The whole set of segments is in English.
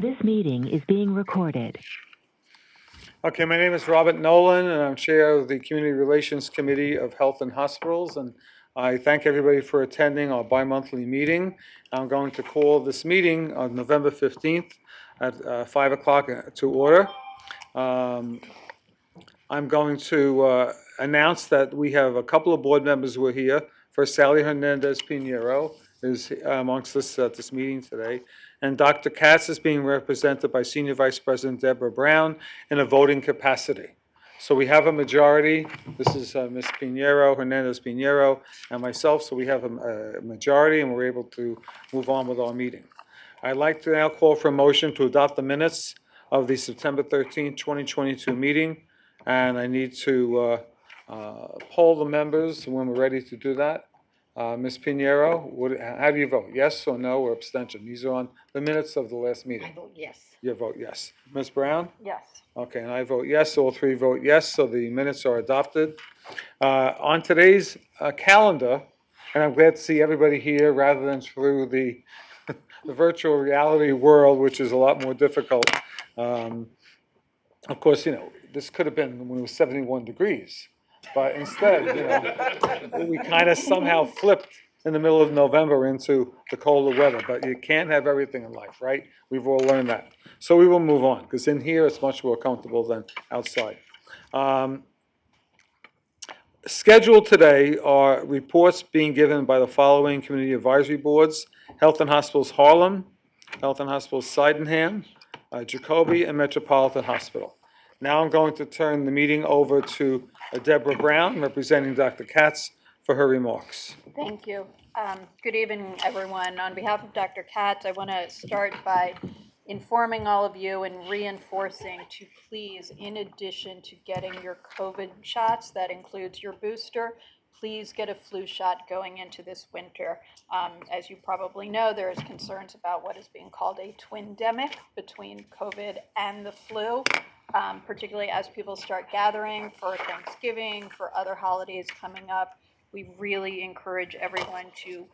This meeting is being recorded. Okay, my name is Robert Nolan, and I'm Chair of the Community Relations Committee of Health and Hospitals, and I thank everybody for attending our bi-monthly meeting. I'm going to call this meeting on November 15th at 5 o'clock to order. I'm going to announce that we have a couple of board members who are here. First, Sally Hernandez Pinheiro is amongst us at this meeting today. And Dr. Katz is being represented by Senior Vice President Deborah Brown in a voting capacity. So we have a majority. This is Ms. Pinheiro, Hernandez Pinheiro, and myself. So we have a majority, and we're able to move on with our meeting. I'd like to now call for a motion to adopt the minutes of the September 13, 2022 meeting. And I need to poll the members when we're ready to do that. Ms. Pinheiro, how do you vote? Yes or no or abstention? These are on the minutes of the last meeting. I vote yes. You vote yes. Ms. Brown? Yes. Okay, and I vote yes. All three vote yes, so the minutes are adopted. On today's calendar, and I'm glad to see everybody here rather than through the virtual reality world, which is a lot more difficult. Of course, this could have been when it was 71 degrees, but instead, we kind of somehow flipped in the middle of November into the colder weather, but you can't have everything in life, right? We've all learned that. So we will move on, because in here it's much more comfortable than outside. Scheduled today are reports being given by the following community advisory boards: Health and Hospitals Harlem, Health and Hospitals Sydenham, Jacoby, and Metropolitan Hospital. Now I'm going to turn the meeting over to Deborah Brown, representing Dr. Katz, for her remarks. Thank you. Good evening, everyone. On behalf of Dr. Katz, I want to start by informing all of you and reinforcing to please, in addition to getting your COVID shots, that includes your booster, please get a flu shot going into this winter. As you probably know, there is concerns about what is being called a twindemic between COVID and the flu, particularly as people start gathering for Thanksgiving, for other holidays coming up. We really encourage everyone to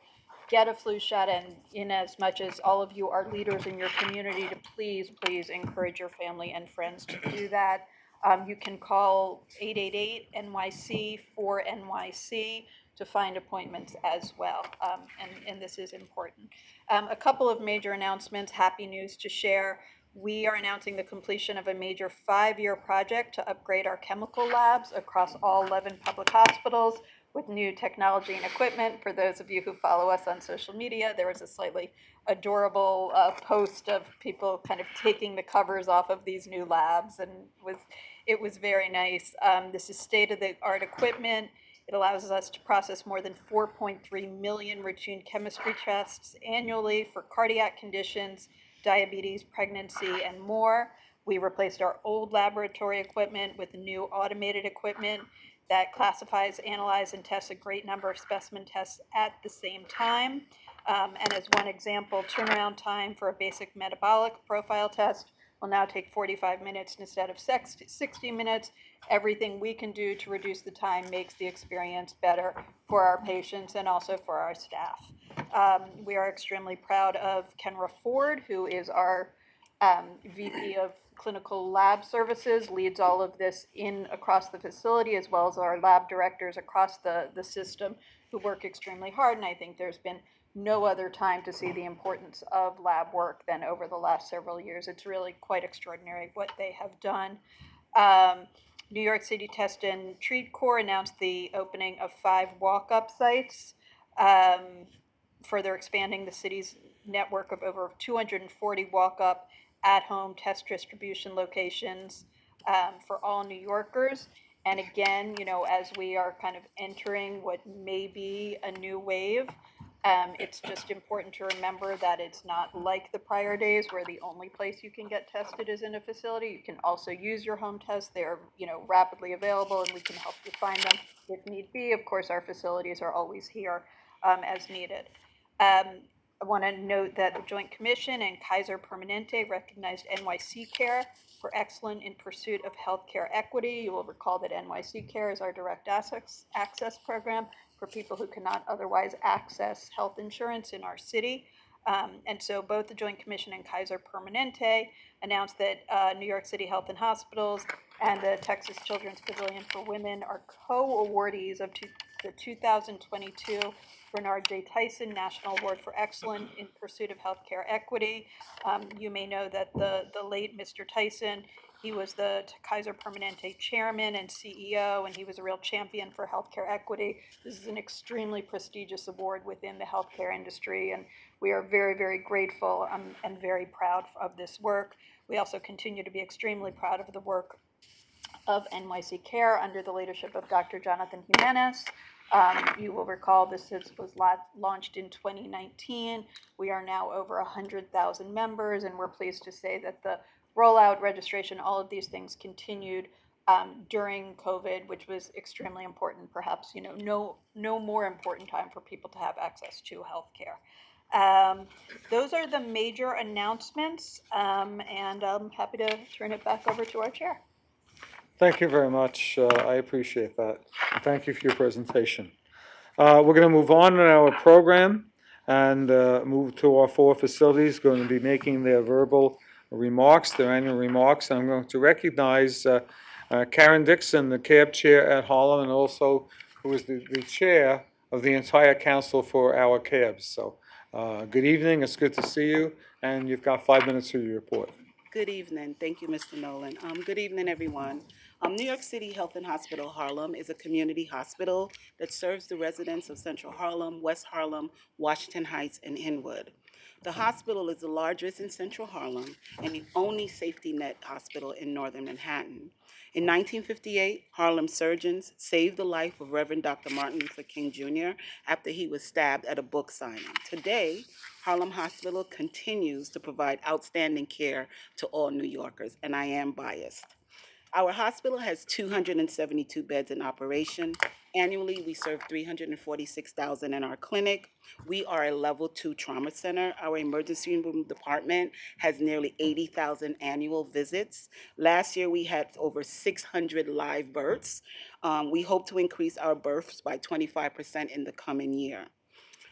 get a flu shot, and in as much as all of you are leaders in your community, to please encourage your family and friends to do that. You can call 888-NYC-4NYC to find appointments as well, and this is important. A couple of major announcements, happy news to share. We are announcing the completion of a major 5-year project to upgrade our chemical labs across all 11 public hospitals with new technology and equipment. For those of you who follow us on social media, there was a slightly adorable post of people kind of taking the covers off of these new labs, and it was very nice. This is state-of-the-art equipment. It allows us to process more than 4.3 million routine chemistry tests annually for cardiac conditions, diabetes, pregnancy, and more. We replaced our old laboratory equipment with new automated equipment that classifies, analyzes, and tests a great number of specimen tests at the same time. And as one example, turnaround time for a basic metabolic profile test will now take 45 minutes instead of 60 minutes. Everything we can do to reduce the time makes the experience better for our patients and also for our staff. We are extremely proud of Kenra Ford, who is our VP of Clinical Lab Services, leads all of this across the facility, as well as our lab directors across the system, who work extremely hard. And I think there's been no other time to see the importance of lab work than over the last several years. It's really quite extraordinary what they have done. New York City Test and Treat Corps announced the opening of 5 walk-up sites, further expanding the city's network of over 240 walk-up at-home test distribution locations for all New Yorkers. And again, as we are kind of entering what may be a new wave, it's just important to remember that it's not like the prior days where the only place you can get tested is in a facility. You can also use your home tests. They are, rapidly available, and we can help you find them if need be. Of course, our facilities are always here as needed. I want to note that the Joint Commission and Kaiser Permanente recognized NYC Care for excellence in pursuit of healthcare equity. You will recall that NYC Care is our direct access program for people who cannot otherwise access health insurance in our city. And so both the Joint Commission and Kaiser Permanente announced that New York City Health and Hospitals and the Texas Children's Pavilion for Women are co-awardees of the 2022 Bernard J. Tyson National Award for Excellence in Pursuit of Healthcare Equity. You may know that the late Mr. Tyson, he was the Kaiser Permanente chairman and CEO, and he was a real champion for healthcare equity. This is an extremely prestigious award within the healthcare industry, and we are very, very grateful and very proud of this work. We also continue to be extremely proud of the work of NYC Care under the leadership of Dr. Jonathan Jimenez. You will recall was launched in 2019. We are now over 100,000 members, and we're pleased to say that the rollout, registration, all of these things continued during COVID, which was extremely important. Perhaps no more important time for people to have access to healthcare. Those are the major announcements, and I'm happy to turn it back over to our chair. Thank you very much. I appreciate that. Thank you for your presentation. We're going to move on in our program and move to our four facilities, going to be making their verbal remarks, their annual remarks. And I'm going to recognize Karen Dixon, the CAB chair at Harlem, and also who is the chair of the entire council for our CABs. So good evening. It's good to see you. And you've got 5 minutes for your report. Good evening. Thank you, Mr. Nolan. Good evening, everyone. New York City Health and Hospital Harlem is a community hospital that serves the residents of Central Harlem, West Harlem, Washington Heights, and Inwood. The hospital is the largest in Central Harlem and the only safety net hospital in northern Manhattan. In 1958, Harlem surgeons saved the life of Reverend Dr. Martin Luther King Jr. after he was stabbed at a book signing. Today, Harlem Hospital continues to provide outstanding care to all New Yorkers, and I am biased. Our hospital has 272 beds in operation. Annually, we serve 346,000 in our clinic. We are a level 2 trauma center. Our emergency room department has nearly 80,000 annual visits. Last year, we had over 600 live births. We hope to increase our births by 25% in the coming year.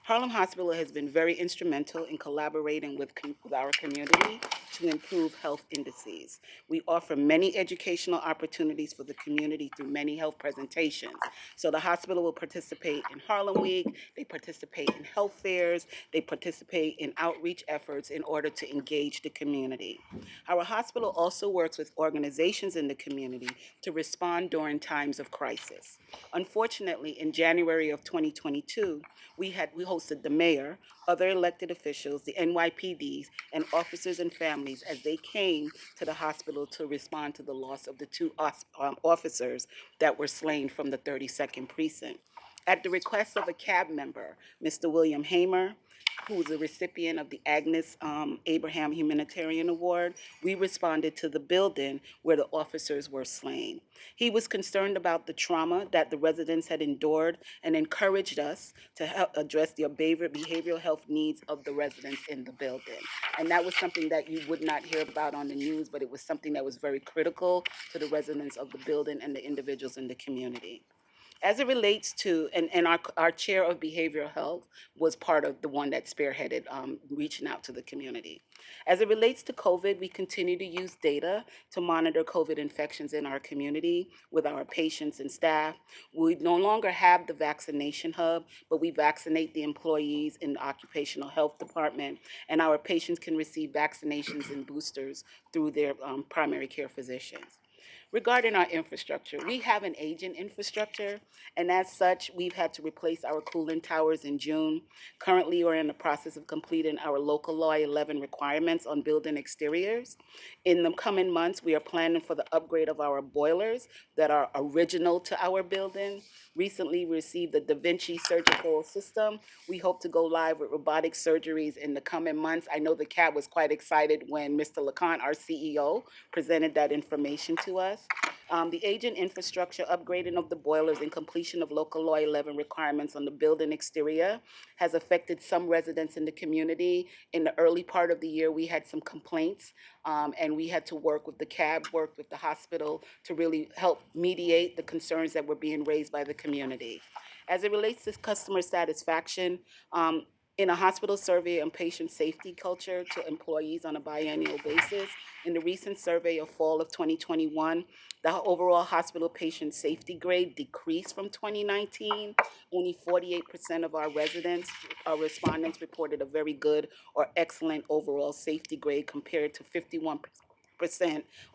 Harlem Hospital has been very instrumental in collaborating with our community to improve health indices. We offer many educational opportunities for the community through many health presentations. So the hospital will participate in Harlem Week, they participate in health fairs, they participate in outreach efforts in order to engage the community. Our hospital also works with organizations in the community to respond during times of crisis. Unfortunately, in January of 2022, we hosted the mayor, other elected officials, the NYPDs, and officers and families as they came to the hospital to respond to the loss of the two officers that were slain from the 32nd Precinct. At the request of a CAB member, Mr. William Hamer, who was a recipient of the Agnes Abraham Humanitarian Award, we responded to the building where the officers were slain. He was concerned about the trauma that the residents had endured and encouraged us to help address the behavioral health needs of the residents in the building. And that was something that you would not hear about on the news, but it was something that was very critical to the residents of the building and the individuals in the community. As it relates to, and our chair of behavioral health was part of the one that spearheaded reaching out to the community. As it relates to COVID, we continue to use data to monitor COVID infections in our community with our patients and staff. We no longer have the vaccination hub, but we vaccinate the employees in the occupational health department, and our patients can receive vaccinations and boosters through their primary care physicians. Regarding our infrastructure, we have an aging infrastructure, and as such, we've had to replace our cooling towers in June. Currently, we're in the process of completing our local law 11 requirements on building exteriors. In the coming months, we are planning for the upgrade of our boilers that are original to our building. Recently, we received the Da Vinci surgical system. We hope to go live with robotic surgeries in the coming months. I know the CAB was quite excited when Mr. LeConte, our CEO, presented that information to us. The aging infrastructure, upgrading of the boilers, and completion of local law 11 requirements on the building exterior has affected some residents in the community. In the early part of the year, we had some complaints, and we had to work with the CAB, work with the hospital to really help mediate the concerns that were being raised by the community. As it relates to customer satisfaction, In a hospital survey on patient safety culture to employees on a biannual basis, in the recent survey of fall of 2021, the overall hospital patient safety grade decreased from 2019. Only 48% of our residents, our respondents, reported a very good or excellent overall safety grade compared to 51%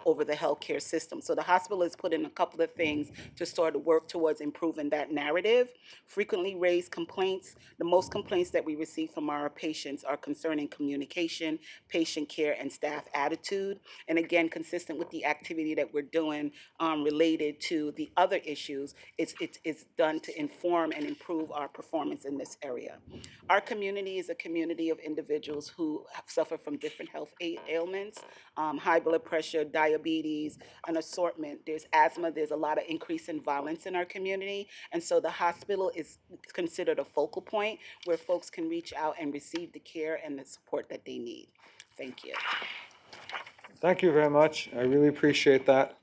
over the healthcare system. So the hospital has put in a couple of things to start to work towards improving that narrative. Frequently raised complaints, the most complaints that we receive from our patients are concerning communication, patient care, and staff attitude. And again, consistent with the activity that we're doing related to the other issues, it's done to inform and improve our performance in this area. Our community is a community of individuals who suffer from different health ailments, high blood pressure, diabetes, an assortment. There's asthma, there's a lot of increase in violence in our community. And so the hospital is considered a focal point where folks can reach out and receive the care and the support that they need. Thank you. Thank you very much. I really appreciate that.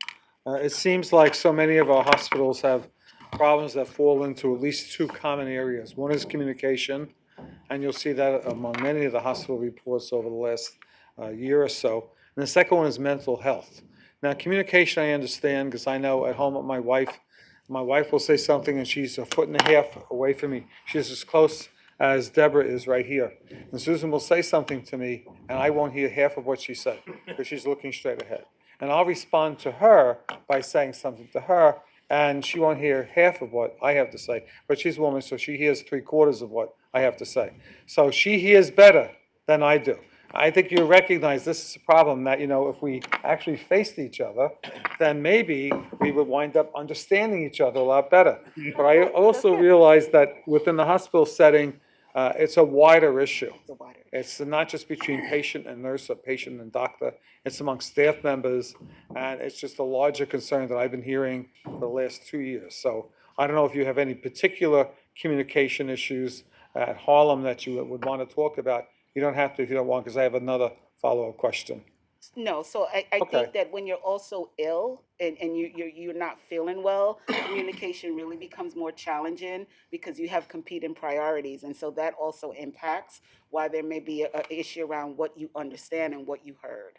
It seems like so many of our hospitals have problems that fall into at least two common areas. One is communication, and you'll see that among many of the hospital reports over the last year or so. And the second one is mental health. Now, communication I understand because I know at home with my wife will say something and she's a foot and a half away from me. She's as close as Deborah is right here. And Susan will say something to me and I won't hear half of what she said because she's looking straight ahead. And I'll respond to her by saying something to her and she won't hear half of what I have to say. But she's a woman, so she hears 3/4 of what I have to say. So she hears better than I do. I think you recognize this is a problem that, if we actually faced each other, then maybe we would wind up understanding each other a lot better. But I also realize that within the hospital setting, it's a wider issue. It's not just between patient and nurse or patient and doctor. It's among staff members, and it's just a larger concern that I've been hearing for the last 2 years. So I don't know if you have any particular communication issues at Harlem that you would want to talk about. You don't have to if you don't want, because I have another follow-up question. No, so I Okay. think that when you're also ill and you're not feeling well, communication really becomes more challenging because you have competing priorities. And so that also impacts why there may be an issue around what you understand and what you heard.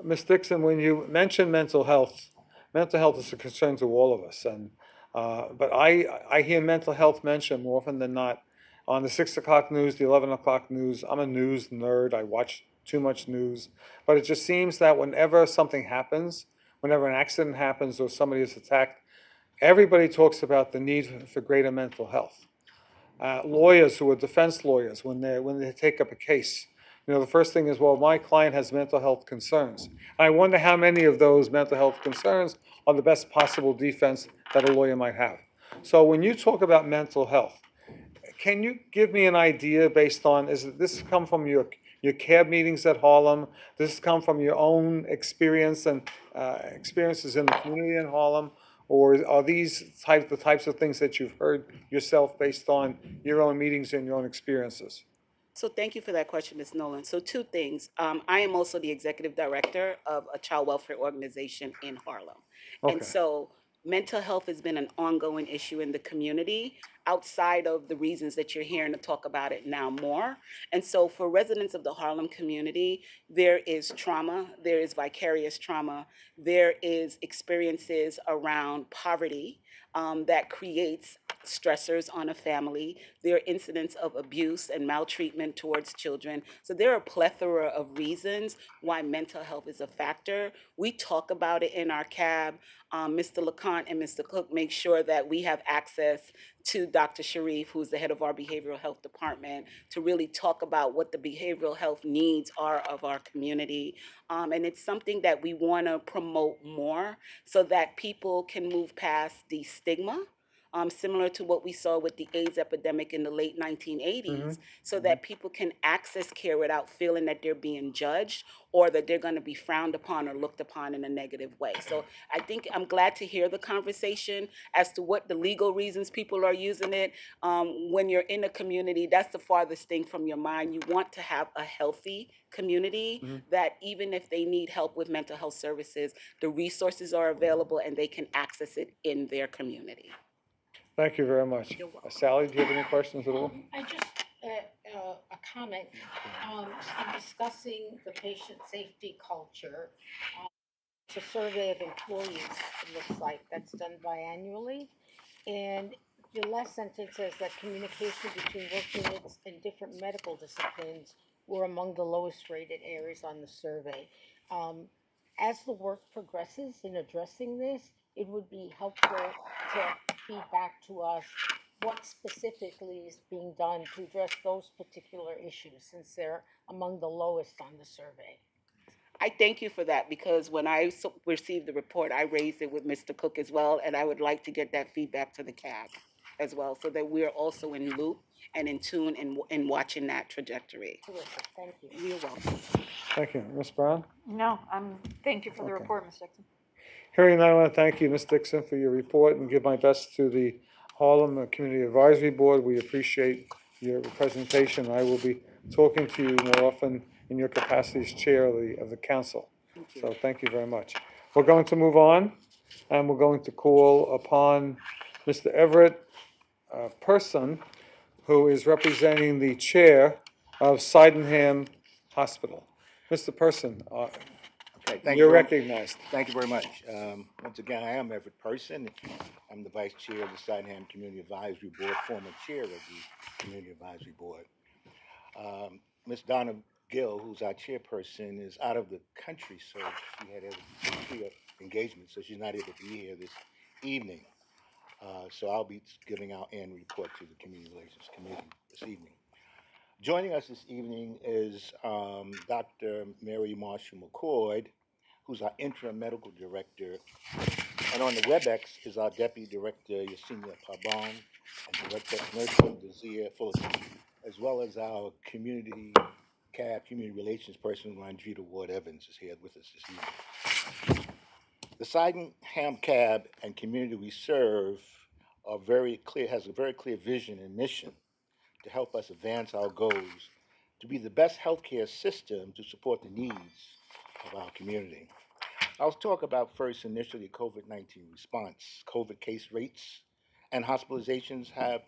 Ms. Dixon, when you mention mental health is a concern to all of us. But I hear mental health mentioned more often than not on the 6 o'clock news, the 11 o'clock news. I'm a news nerd. I watch too much news. But it just seems that whenever something happens, whenever an accident happens or somebody is attacked, everybody talks about the need for greater mental health. Lawyers who are defense lawyers, when they take up a case, the first thing is, well, my client has mental health concerns. I wonder how many of those mental health concerns are the best possible defense that a lawyer might have. So when you talk about mental health, can you give me an idea based on, does this come from your CAB meetings at Harlem? Does this come from your own experience and experiences in the community in Harlem? Or are these the types of things that you've heard yourself based on your own meetings and your own experiences? So thank you for that question, Ms. Nolan. So two things. I am also the executive director of a child welfare organization in Harlem. And Okay. so mental health has been an ongoing issue in the community outside of the reasons that you're hearing to talk about it now more. And so for residents of the Harlem community, there is trauma, there is vicarious trauma, there is experiences around poverty that creates stressors on a family. There are incidents of abuse and maltreatment towards children. So there are a plethora of reasons why mental health is a factor. We talk about it in our CAB. Mr. LeConte and Mr. Cook make sure that we have access to Dr. Sharif, who's the head of our behavioral health department, to really talk about what the behavioral health needs are of our community. And it's something that we want to promote more so that people can move past the stigma. Similar to what we saw with the AIDS epidemic in the late 1980s, so that people can access care without feeling that they're being judged or that they're going to be frowned upon or looked upon in a negative way. So I think I'm glad to hear the conversation as to what the legal reasons people are using it. When you're in a community, that's the farthest thing from your mind. You want to have a healthy community that even if they need help with mental health services, the resources are available and they can access it in their community. Thank you very much. Sally, do you have any questions at all? I just, a comment. In discussing the patient safety culture, it's a survey of employees, it looks like, that's done biannually. And the last sentence says that communication between work units and different medical disciplines were among the lowest rated areas on the survey. Um, as the work progresses in addressing this, it would be helpful to feed back to us what specifically is being done to address those particular issues, since they're among the lowest on the survey. I thank you for that because when I received the report, I raised it with Mr. Cook as well, and I would like to get that feedback to the CAB as well, so that we're also in loop and in tune in watching that trajectory. Terrific, thank you. You're welcome. Thank you. Ms. Brown? No, thank you for the Okay. report, Ms. Dixon. Hearing none, I want to thank you, Ms. Dixon, for your report and give my best to the Harlem Community Advisory Board. We appreciate your presentation. I will be talking to you more often in your capacity as chair of the council. Thank you. So thank you very much. We're going to move on, and we're going to call upon Mr. Everett Person, who is representing the chair of Sydenham Hospital. Mr. Person, Okay, thank you're you. recognized. Thank you very much. Once again, I am Everett Person. I'm the vice chair of the Sydenham Community Advisory Board, former chair of the Community Advisory Board. Ms. Donna Gill, who's our chairperson, is out of the country, so she had a engagement, so she's not able to be here this evening. So I'll be giving our annual report to the Community Relations Committee this evening. Joining us this evening is Dr. Mary Marshall McCoy, who's our interim medical director. And on the WebEx is our deputy director, Yesenia Pabon, and director of nursing, Dazia Fulton, as well as our community relations person, Rondrita Ward Evans, is here with us this evening. The Sydenham CAB and community we serve are has a very clear vision and mission to help us advance our goals to be the best healthcare system to support the needs of our community. I'll talk about first initially COVID-19 response. COVID case rates and hospitalizations have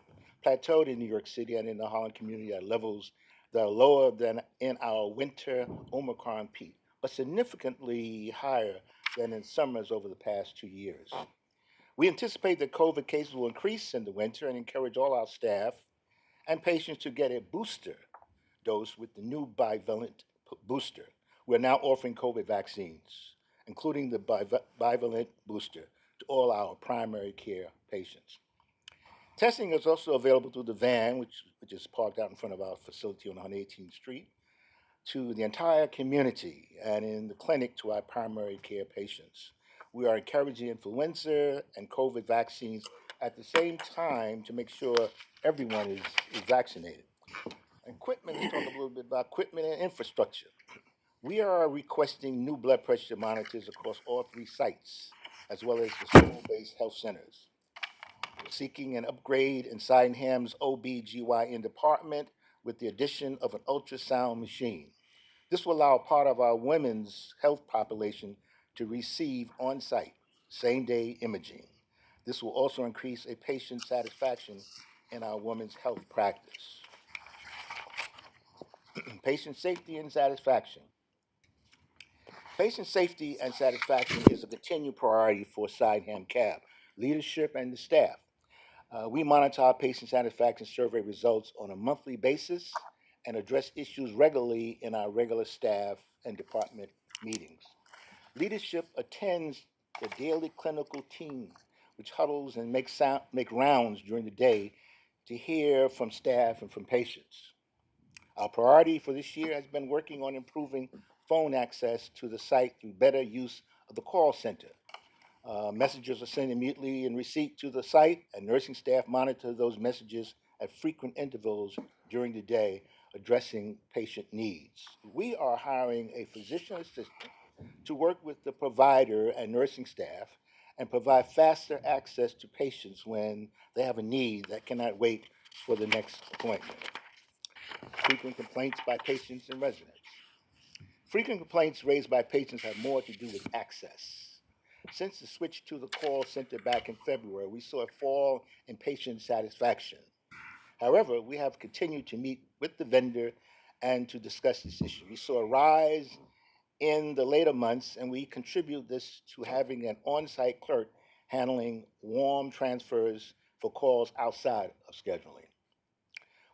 plateaued in New York City and in the Harlem community at levels that are lower than in our winter Omicron peak, but significantly higher than in summers over the past 2 years. We anticipate that COVID cases will increase in the winter and encourage all our staff and patients to get a booster dose with the new bivalent booster. We're now offering COVID vaccines, including the bivalent booster, to all our primary care patients. Testing is also available through the van, which is parked out in front of our facility on 118th Street, to the entire community, and in the clinic to our primary care patients. We are encouraging influenza and COVID vaccines at the same time to make sure everyone is vaccinated. Equipment, let's talk a little bit about equipment and infrastructure. We are requesting new blood pressure monitors across all 3 sites, as well as the school-based health centers. We're seeking an upgrade in Sydenham's OB/GYN department with the addition of an ultrasound machine. This will allow part of our women's health population to receive on-site, same-day imaging. This will also increase a patient satisfaction in our women's health practice. Patient safety and satisfaction. Patient safety and satisfaction is a continued priority for Sydenham CAB leadership and the staff. We monitor our patient satisfaction survey results on a monthly basis and address issues regularly in our regular staff and department meetings. Leadership attends the daily clinical team, which huddles and make rounds during the day to hear from staff and from patients. Our priority for this year has been working on improving phone access to the site through better use of the call center. Messages are sent immediately in receipt to the site, and nursing staff monitor those messages at frequent intervals during the day, addressing patient needs. We are hiring a physician assistant to work with the provider and nursing staff and provide faster access to patients when they have a need that cannot wait for the next appointment. Frequent complaints by patients and residents. Frequent complaints raised by patients have more to do with access. Since the switch to the call center back in February, we saw a fall in patient satisfaction. However, we have continued to meet with the vendor and to discuss this issue. We saw a rise in the later months, and we contribute this to having an on-site clerk handling warm transfers for calls outside of scheduling.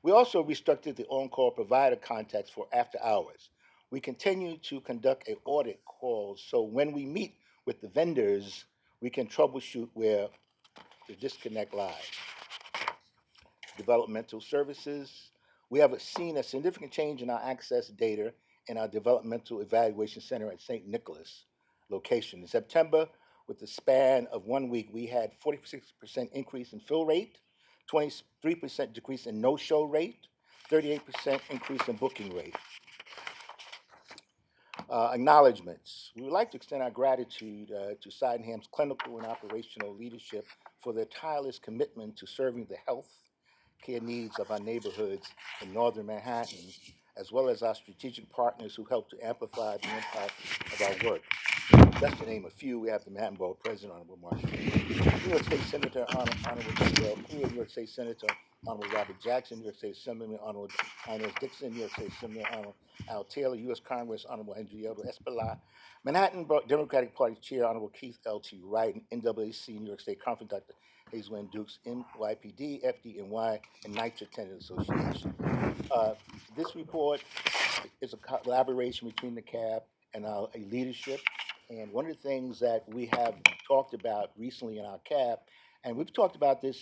We also restructured the on-call provider contacts for after hours. We continue to conduct an audit calls, so when we meet with the vendors, we can troubleshoot where the disconnect lies. Developmental services. We have seen a significant change in our access data in our developmental evaluation center at St. Nicholas location. In September, with the span of 1 week, we had 46% increase in fill rate, 23% decrease in no-show rate, 38% increase in booking rate. Acknowledgements. We would like to extend our gratitude to Sydenham's clinical and operational leadership for their tireless commitment to serving the health care needs of our neighborhoods in northern Manhattan, as well as our strategic partners who help to amplify the impact of our work. Just to name a few, we have the Manhattan Borough President, Honorable Marshall, New York State Senator, Honorable Joel Crew, New York State Senator, Honorable Robert Jackson, New York State Assemblyman, Honorable Inez Dixon, New York State Assemblyman, Honorable Al Taylor, U.S. Congress, Honorable Henrietta Espela, Manhattan Democratic Party Chair, Honorable Keith L.T. Wright, and NAACP, New York State Conference, Dr. Hazelyn Dukes, NYPD, FDNY, and NYCHA Tenant Association. This report is a collaboration between the CAB and our leadership. And one of the things that we have talked about recently in our CAB, and we've talked about this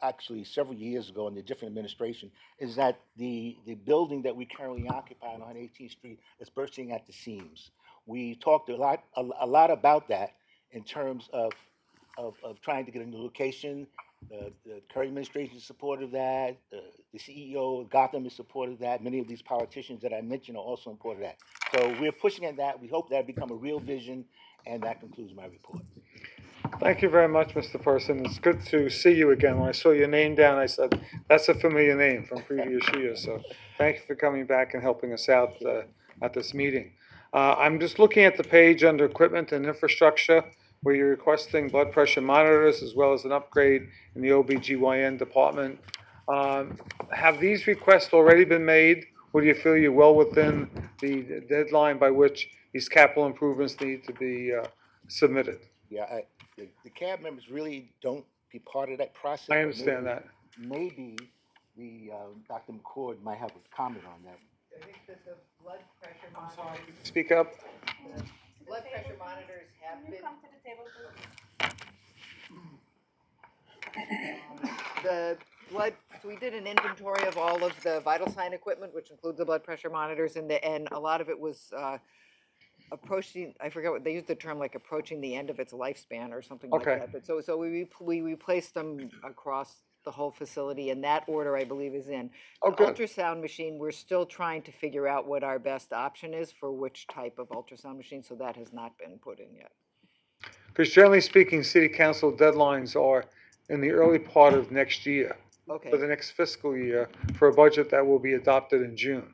actually several years ago in the different administration, is that the building that we currently occupy on 118th Street is bursting at the seams. We talked a lot about that in terms of trying to get a new location. The current administration is supportive of that. The CEO of Gotham is supportive of that. Many of these politicians that I mentioned are also supportive of that. So we're pushing at that. We hope that become a real vision, and that concludes my report. Thank you very much, Mr. Person. It's good to see you again. When I saw your name down, I said, that's a familiar name from previous years. So thank you for coming back and helping us out at this meeting. I'm just looking at the page under equipment and infrastructure, where you're requesting blood pressure monitors as well as an upgrade in the OBGYN department. Have these requests already been made? Or do you feel you're well within the deadline by which these capital improvements need to be submitted? Yeah, the CAB members really don't be part of that process. I understand that. Maybe the Dr. McCord might have a comment on that. I think that the blood pressure monitors, Speak up. blood pressure monitors have been. Come to the table, please. The blood, so we did an inventory of all of the vital sign equipment, which includes the blood pressure monitors, and a lot of it was approaching, I forget what, they used the term like approaching the end of its lifespan or something like Okay. that. But so we replaced them across the whole facility, and that order, I believe, is in. Oh, The good. ultrasound machine, we're still trying to figure out what our best option is for which type of ultrasound machine, so that has not been put in yet. Because generally speaking, city council deadlines are in the early part of next year, Okay. for the next fiscal year, for a budget that will be adopted in June.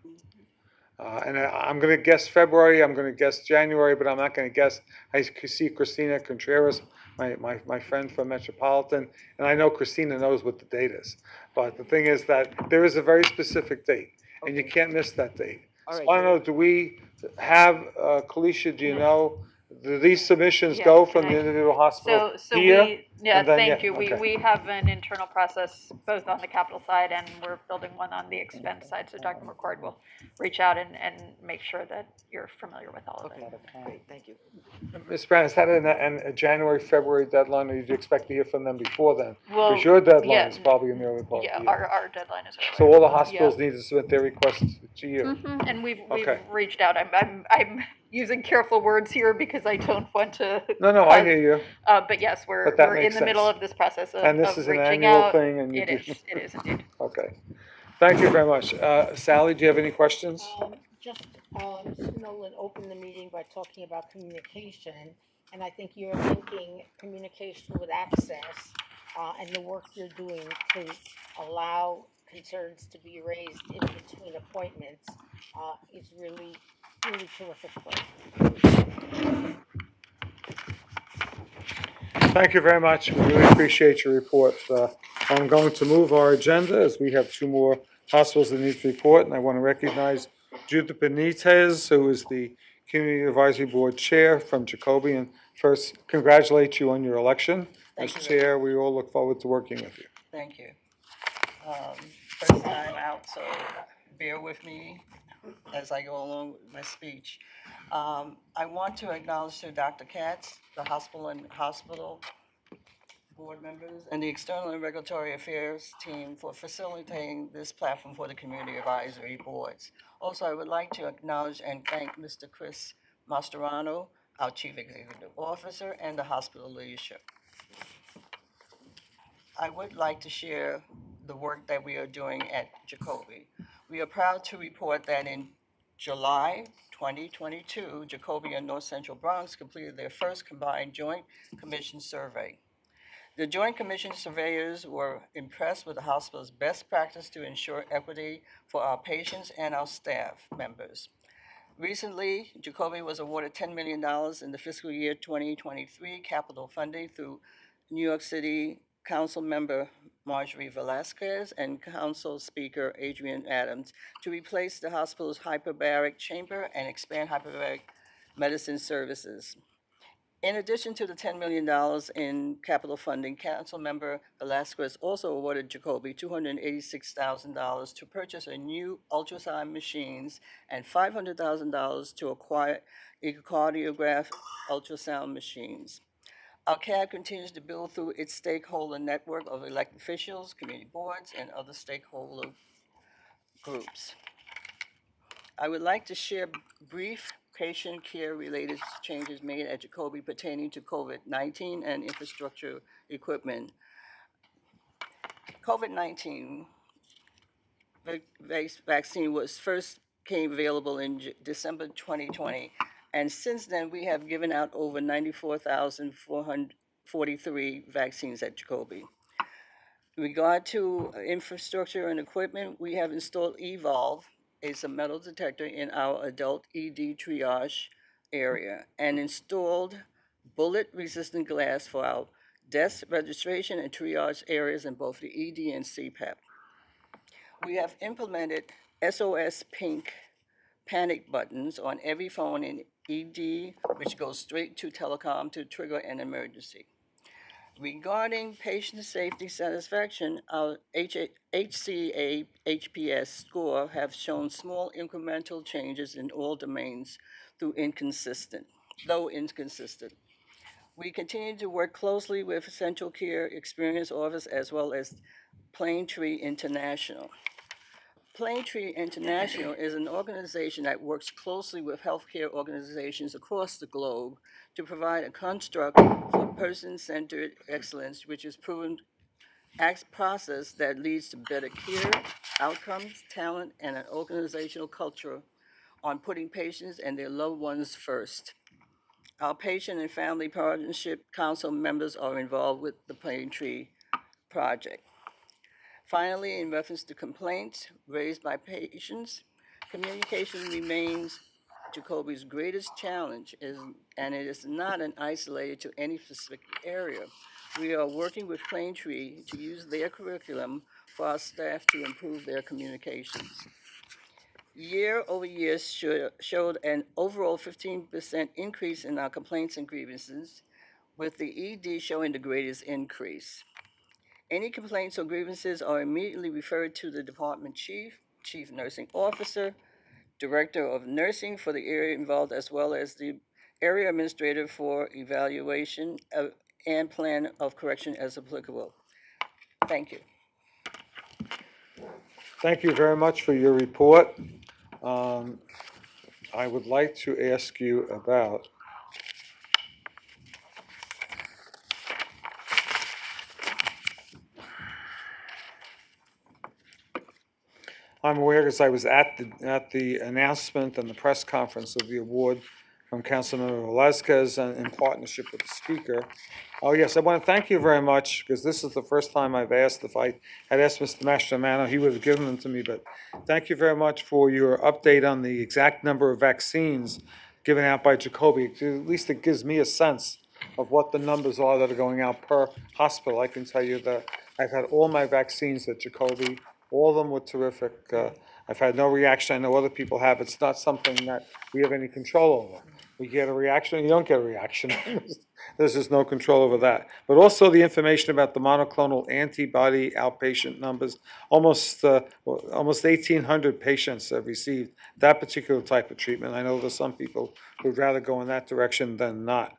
And I'm going to guess February, I'm going to guess January, but I'm not going to guess. I see Christina Contreras, my friend from Metropolitan, and I know Christina knows what the date is. But the thing is that there is a very specific date, and you Okay. can't miss that date. All So right, I don't know, do we have, Kalisha, do you know, do these submissions Yeah, go from can the I- individual hospitals So here? yeah, And then, thank yeah, you. okay. We have an internal process both on the capital side and we're building one on the expense side. So Dr. McCord will reach out and make sure that you're familiar with all of it. Okay, great, thank you. Ms. Brown, is that a January, February deadline, or do you expect to hear from them before then? Well, Because your deadline yeah, is probably in the early part Yeah, of the year. our deadline is earlier. So all the hospitals need to submit their requests to you. Mhm, and we've Okay. reached out. I'm using careful words here because I don't want to. No, I hear you. But yes, we're But that in makes the middle sense. of this process of And this is an reaching annual out. thing, and you It do. is. It is indeed. Okay. Thank you very much. Sally, do you have any questions? Just, Mr. Nolan opened the meeting by talking about communication, and I think you're linking communication with access, and the work you're doing to allow concerns to be raised in between appointments, is really, really terrific work. Thank you very much. We really appreciate your report. I'm going to move our agenda as we have two more hospitals that need to report, and I want to recognize Judith Benitez, who is the Community Advisory Board Chair from Jacoby, and first, congratulate you on your election. As Thank you very Chair, we all look forward to working with you. Thank you. First time out, so bear with me as I go along with my speech. I want to acknowledge to Dr. Katz, the hospital board members, and the External and Regulatory Affairs team for facilitating this platform for the community advisory boards. Also, I would like to acknowledge and thank Mr. Chris Mastroianno, our Chief Executive Officer, and the hospital leadership. I would like to share the work that we are doing at Jacoby. We are proud to report that in July 2022, Jacoby and North Central Bronx completed their first combined joint commission survey. The Joint Commission surveyors were impressed with the hospital's best practice to ensure equity for our patients and our staff members. Recently, Jacoby was awarded $10 million in the fiscal year 2023 capital funding through New York City Council member Marjorie Velasquez and Council Speaker Adrian Adams to replace the hospital's hyperbaric chamber and expand hyperbaric medicine services. In addition to the $10 million in capital funding, Council member Velasquez also awarded Jacoby $286,000 to purchase a new ultrasound machines and $500,000 to acquire echocardiograph ultrasound machines. Our CAB continues to build through its stakeholder network of elected officials, community boards, and other stakeholder groups. I would like to share brief patient care-related changes made at Jacoby pertaining to COVID-19 and infrastructure equipment. COVID-19 vaccine was first came available in December 2020, and since then we have given out over 94,443 vaccines at Jacoby. In regard to infrastructure and equipment, we have installed Evolve. It's a metal detector in our adult ED triage area and installed bullet-resistant glass for our desk registration and triage areas in both the ED and CPAP. We have implemented SOS Pink panic buttons on every phone in ED, which goes straight to telecom to trigger an emergency. Regarding patient safety satisfaction, our HCA HPS score have shown small incremental changes in all domains though inconsistent. We continue to work closely with Central Care Experience Office as well as Plaintree International. Plaintree International is an organization that works closely with healthcare organizations across the globe to provide a construct for person-centered excellence, which is proven process that leads to better care, outcomes, talent, and an organizational culture on putting patients and their loved ones first. Our Patient and Family Partnership Council members are involved with the Plaintree project. Finally, in reference to complaints raised by patients, communication remains Jacoby's greatest challenge, and it is not isolated to any specific area. We are working with Plaintree to use their curriculum for our staff to improve their communications. Year over year showed an overall 15% increase in our complaints and grievances, with the ED showing the greatest increase. Any complaints or grievances are immediately referred to the department chief, chief nursing officer, director of nursing for the area involved, as well as the area administrator for evaluation and plan of correction as applicable. Thank you. Thank you very much for your report. I would like to ask you about I'm aware because I was at the announcement and the press conference of the award from Councilmember Velasquez in partnership with the speaker. Oh, yes, I want to thank you very much because this is the first time I've asked. If I had asked Mr. Mastroianno, he would have given them to me. But thank you very much for your update on the exact number of vaccines given out by Jacoby. At least it gives me a sense of what the numbers are that are going out per hospital. I can tell you that I've had all my vaccines at Jacoby. All of them were terrific. I've had no reaction. I know other people have. It's not something that we have any control over. We get a reaction, you don't get a reaction. There's just no control over that. But also the information about the monoclonal antibody outpatient numbers, almost 1,800 patients have received that particular type of treatment. I know there's some people who'd rather go in that direction than not.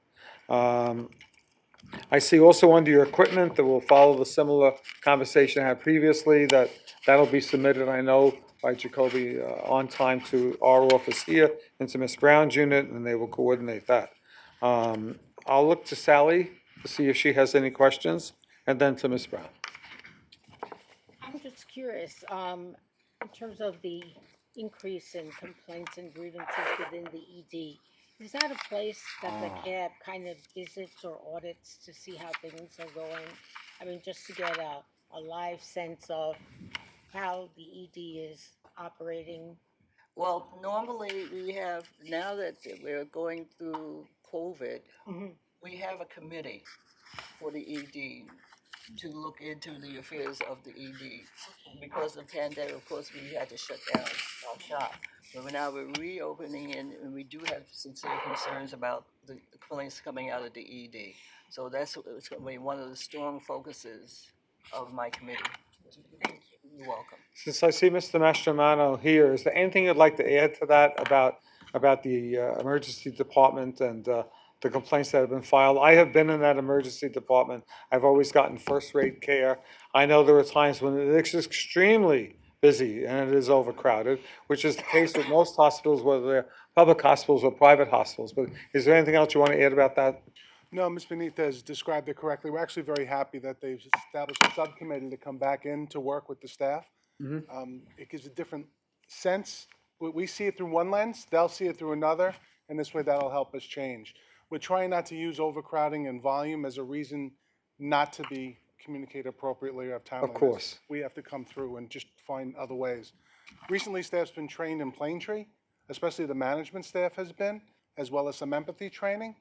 I see also under your equipment that will follow the similar conversation I had previously, that'll be submitted, I know, by Jacoby on time to our office here and to Ms. Brown's unit, and they will coordinate that. I'll look to Sally to see if she has any questions, and then to Ms. Brown. I'm just curious, in terms of the increase in complaints and grievances within the ED, is that a place that the CAB kind of visits or audits to see how things are going? I mean, just to get a live sense of how the ED is operating. Well, normally we have, now that we're going through COVID, we have a committee for the ED to look into the affairs of the ED. Because of the pandemic, of course, we had to shut down our shop. But now we're reopening and we do have sincere concerns about the complaints coming out of the ED. So that's going to be one of the strong focuses of my committee. You're welcome. Since I see Mr. Mastromano here, is there anything you'd like to add to that about the emergency department and the complaints that have been filed? I have been in that emergency department. I've always gotten first-rate care. I know there are times when it's extremely busy and it is overcrowded, which is the case with most hospitals, whether they're public hospitals or private hospitals. But is there anything else you want to add about that? No, Ms. Benitez described it correctly. We're actually very happy that they've established a subcommittee to come back in to work with the staff. It gives a different sense. We see it through one lens, they'll see it through another, and this way that'll help us change. We're trying not to use overcrowding and volume as a reason not to be communicated appropriately or have timeliness. Of course. We have to come through and just find other ways. Recently, staff's been trained in Plaintree, especially the management staff has been, as well as some empathy training.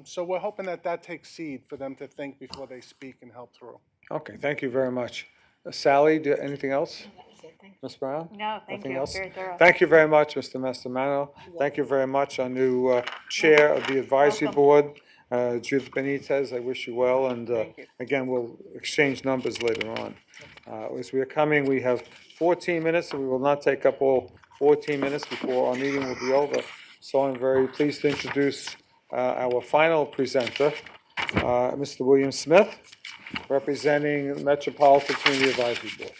So we're hoping that that takes seed for them to think before they speak and help through. Okay, thank you very much. Sally, anything else? Ms. Brown? No, thank Nothing you. else? Very thorough. Thank you very much, Mr. Mastromano. Thank you very much, our new chair of the advisory board, Judith Benitez. I wish you well, and again, we'll exchange numbers later on. As we are coming, we have 14 minutes, and we will not take up all 14 minutes before our meeting will be over. So I'm very pleased to introduce our final presenter, Mr. William Smith, representing Metropolitan Community Advisory Board.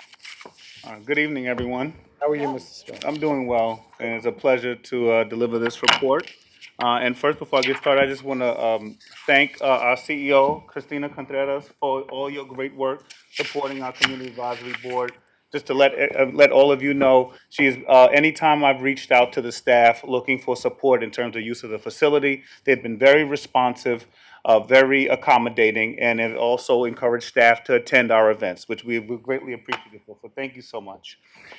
Good evening, everyone. How are you, Mr. Smith? I'm doing well, and it's a pleasure to deliver this report. And first, before I get started, I just want to thank our CEO, Cristina Contreras, for all your great work supporting our Community Advisory Board. Just to let all of you know, she is, anytime I've reached out to the staff looking for support in terms of use of the facility, they've been very responsive, very accommodating, and have also encouraged staff to attend our events, which we're greatly appreciative for. So thank you so much.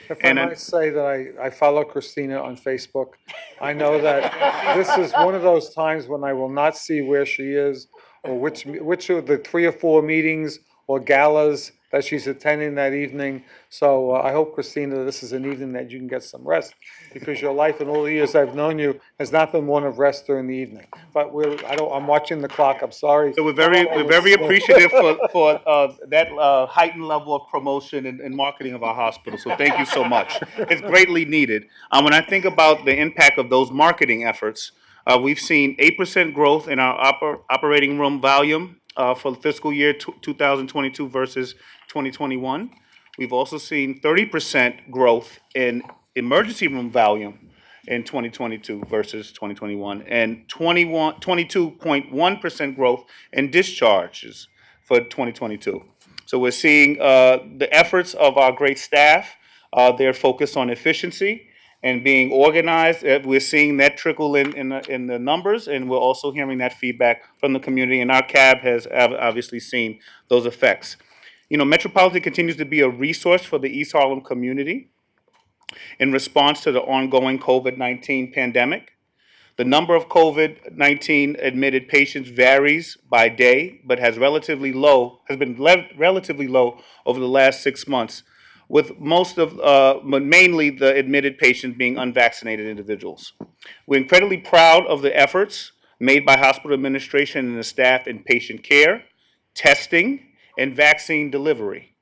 If I might say that I follow Christina on Facebook. I know that this is one of those times when I will not see where she is or which of the 3 or 4 meetings or galas that she's attending that evening. So I hope, Christina, this is an evening that you can get some rest, because your life in all the years I've known you has not been one of rest during the evening. But I'm watching the clock. I'm sorry. So we're very appreciative for that heightened level of promotion and marketing of our hospital. So thank you so much. It's greatly needed. When I think about the impact of those marketing efforts, we've seen 8% growth in our operating room volume for fiscal year 2022 versus 2021. We've also seen 30% growth in emergency room volume in 2022 versus 2021, and 22.1% growth in discharges for 2022. So we're seeing the efforts of our great staff, their focus on efficiency and being organized. We're seeing that trickle in the numbers, and we're also hearing that feedback from the community, and our CAB has obviously seen those effects. You know, Metropolitan continues to be a resource for the East Harlem community in response to the ongoing COVID-19 pandemic. The number of COVID-19 admitted patients varies by day, but has been relatively low over the last 6 months, with but mainly the admitted patients being unvaccinated individuals. We're incredibly proud of the efforts made by hospital administration and the staff in patient care, testing, and vaccine delivery.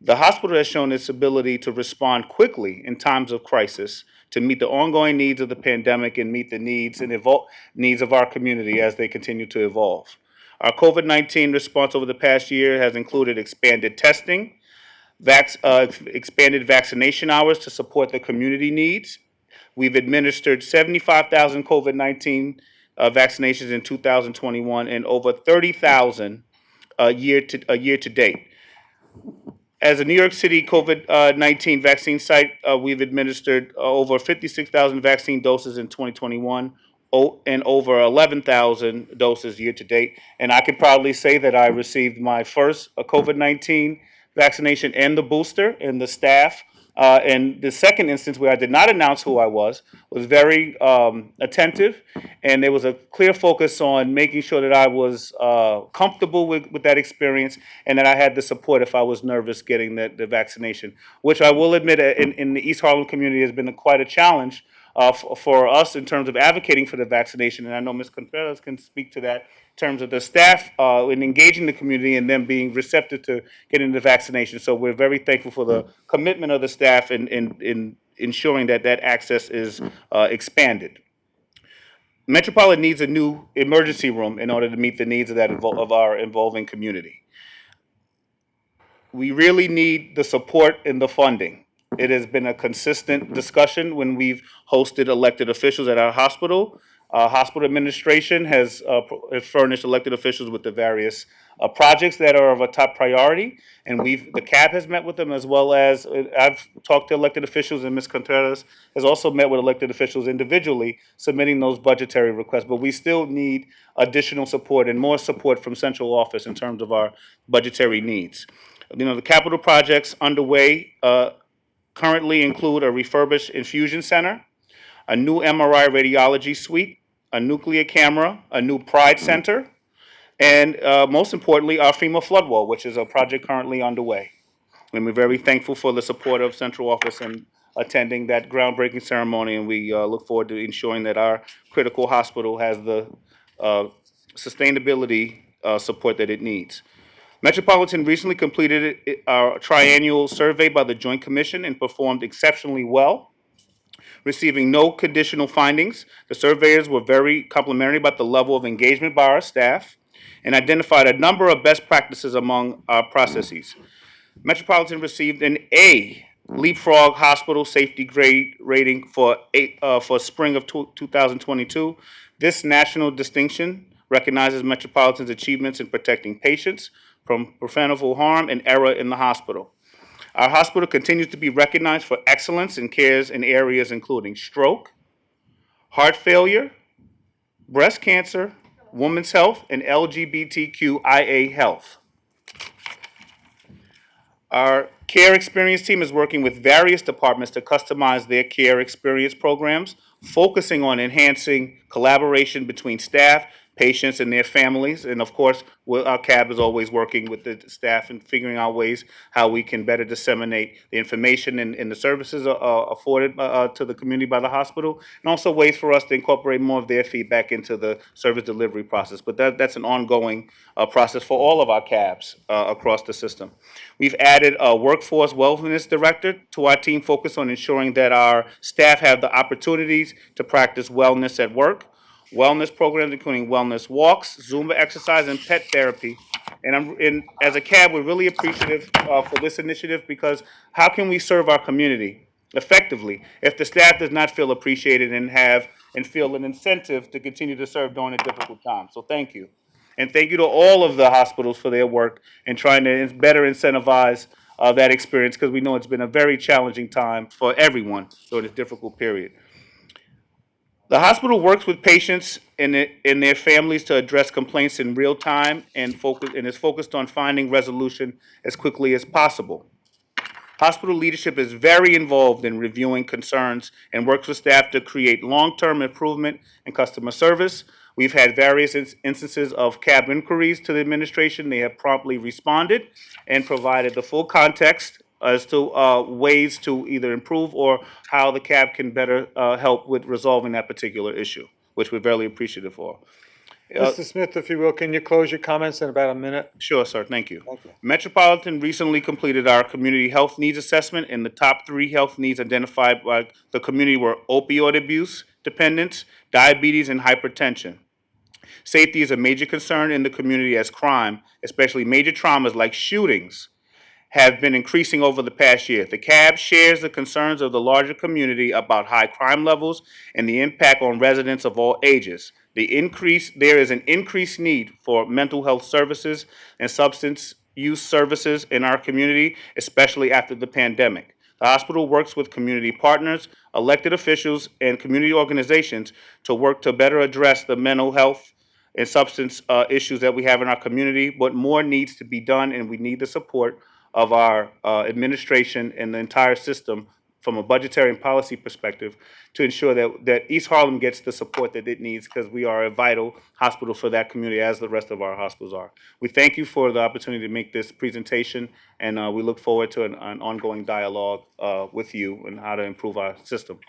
The hospital has shown its ability to respond quickly in times of crisis to meet the ongoing needs of the pandemic and meet the needs needs of our community as they continue to evolve. Our COVID-19 response over the past year has included expanded testing, expanded vaccination hours to support the community needs. We've administered 75,000 COVID-19 vaccinations in 2021 and over 30,000 year to date. As a New York City COVID-19 vaccine site, we've administered over 56,000 vaccine doses in 2021 and over 11,000 doses year to date. And I could proudly say that I received my first COVID-19 vaccination and the booster, and the staff in the second instance, where I did not announce who I was very attentive, and there was a clear focus on making sure that I was comfortable with that experience, and that I had the support if I was nervous getting the vaccination, which I will admit in the East Harlem community has been quite a challenge for us in terms of advocating for the vaccination, and I know Ms. Contreras can speak to that in terms of the staff in engaging the community and them being receptive to getting the vaccination. So we're very thankful for the commitment of the staff in ensuring that access is expanded. Metropolitan needs a new emergency room in order to meet the needs of our evolving community. We really need the support and the funding. It has been a consistent discussion when we've hosted elected officials at our hospital. Hospital administration has furnished elected officials with the various projects that are of a top priority, and the CAB has met with them, as well as I've talked to elected officials, and Ms. Contreras has also met with elected officials individually, submitting those budgetary requests. But we still need additional support and more support from central office in terms of our budgetary needs. The capital projects underway currently include a refurbished infusion center, a new MRI radiology suite, a nuclear camera, a new Pride Center, and most importantly, our FEMA flood wall, which is a project currently underway. And we're very thankful for the support of central office in attending that groundbreaking ceremony, and we look forward to ensuring that our critical hospital has the sustainability support that it needs. Metropolitan recently completed our triennial survey by the Joint Commission and performed exceptionally well, receiving no conditional findings. The surveyors were very complimentary about the level of engagement by our staff and identified a number of best practices among our processes. Metropolitan received an A Leapfrog Hospital Safety Grade rating for spring of 2022. This national distinction recognizes Metropolitan's achievements in protecting patients from preventable harm and error in the hospital. Our hospital continues to be recognized for excellence in cares in areas including stroke, heart failure, breast cancer, women's health, and LGBTQIA health. Our care experience team is working with various departments to customize their care experience programs, focusing on enhancing collaboration between staff, patients, and their families. And of course, our CAB is always working with the staff and figuring out ways how we can better disseminate the information and the services afforded to the community by the hospital, and also ways for us to incorporate more of their feedback into the service delivery process. But that's an ongoing process for all of our CABs across the system. We've added a workforce wellness director to our team, focused on ensuring that our staff have the opportunities to practice wellness at work. Wellness programs including wellness walks, Zumba exercise, and pet therapy. And as a CAB, we're really appreciative for this initiative, because how can we serve our community effectively if the staff does not feel appreciated and feel an incentive to continue to serve during a difficult time? So thank you. And thank you to all of the hospitals for their work in trying to better incentivize that experience, because we know it's been a very challenging time for everyone during this difficult period. The hospital works with patients and their families to address complaints in real time and is focused on finding resolution as quickly as possible. Hospital leadership is very involved in reviewing concerns and works with staff to create long-term improvement in customer service. We've had various instances of CAB inquiries to the administration. They have promptly responded and provided the full context as to ways to either improve or how the CAB can better help with resolving that particular issue, which we're very appreciative for. Mr. Smith, if you will, can you close your comments in about a minute? Sure, sir. Thank you. Thank you. Metropolitan recently completed our community health needs assessment, and the top 3 health needs identified by the community were opioid abuse, dependence, diabetes, and hypertension. Safety is a major concern in the community as crime, especially major traumas like shootings, have been increasing over the past year. The CAB shares the concerns of the larger community about high crime levels and the impact on residents of all ages. There is an increased need for mental health services and substance use services in our community, especially after the pandemic. The hospital works with community partners, elected officials, and community organizations to work to better address the mental health and substance issues that we have in our community, but more needs to be done, and we need the support of our administration and the entire system from a budgetary and policy perspective to ensure that East Harlem gets the support that it needs, because we are a vital hospital for that community as the rest of our hospitals are. We thank you for the opportunity to make this presentation, and we look forward to an ongoing dialogue with you on how to improve our system.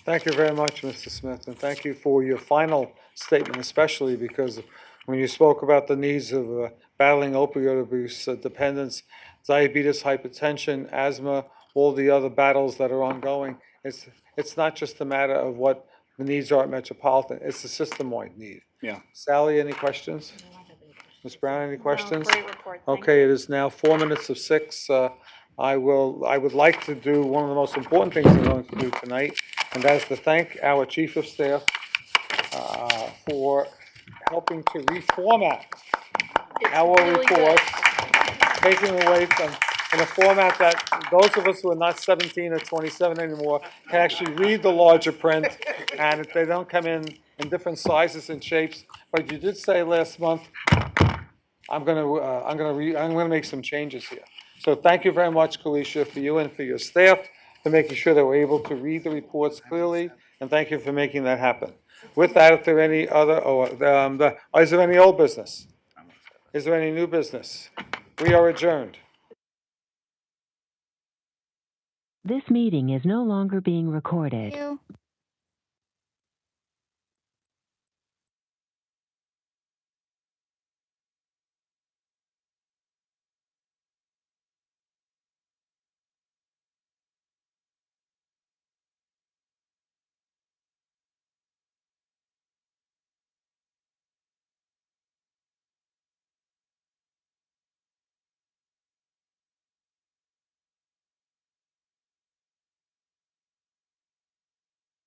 Thank you very much, Mr. Smith, and thank you for your final statement, especially because when you spoke about the needs of battling opioid abuse, dependence, diabetes, hypertension, asthma, all the other battles that are ongoing, it's not just a matter of what the needs are at Metropolitan, it's a system-wide need. Yeah. Sally, any questions? Ms. Brown, any questions? Great report. Thank Okay, it is now 4 minutes of 6. I would like to do one of the most important things I'm going to do tonight, and that is to thank our Chief of Staff for helping to reformat It's our really good. reports, taking away from, in a format that those of us who are not 17 or 27 anymore can actually read the larger print, and if they don't come in different sizes and shapes. But you did say last month, I'm gonna make some changes here. So thank you very much, Kalisha, for you and for your staff for making sure that we're able to read the reports clearly, and thank you for making that happen. With that, if there are any other, is there any old business? Is there any new business? We are adjourned. This meeting is no longer being recorded. you.